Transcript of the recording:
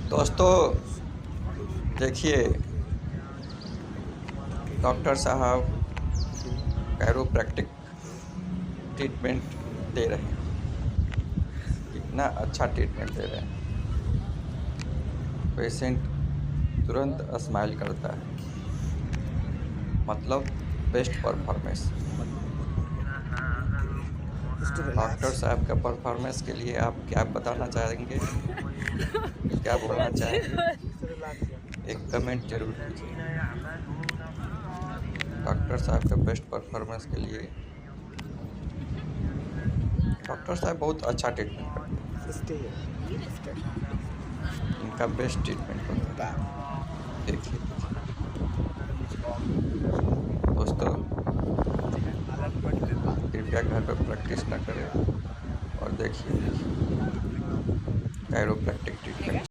दोस्तों देखिए, डॉक्टर साहब कैरोप्रैक्टिक ट्रीटमेंट दे रहे हैं। कितना अच्छा ट्रीटमेंट दे रहे हैं। पेशेंट तुरंत स्माइल करता है, मतलब बेस्ट परफॉर्मेंस। डॉक्टर साहब का परफॉर्मेंस के लिए आप क्या बताना चाहेंगे, क्या बोलना चाहेंगे? एक कमेंट जरूर कीजिए। डॉक्टर साहब का बेस्ट परफॉर्मेंस के लिए डॉक्टर साहब बहुत अच्छा ट्रीटमेंट करते हैं। इनका बेस्ट ट्रीटमेंट होता है। देखिए दोस्तों, कृपया घर पर प्रैक्टिस न करें और देखिए कैरोप्रैक्टिक ट्रीटमेंट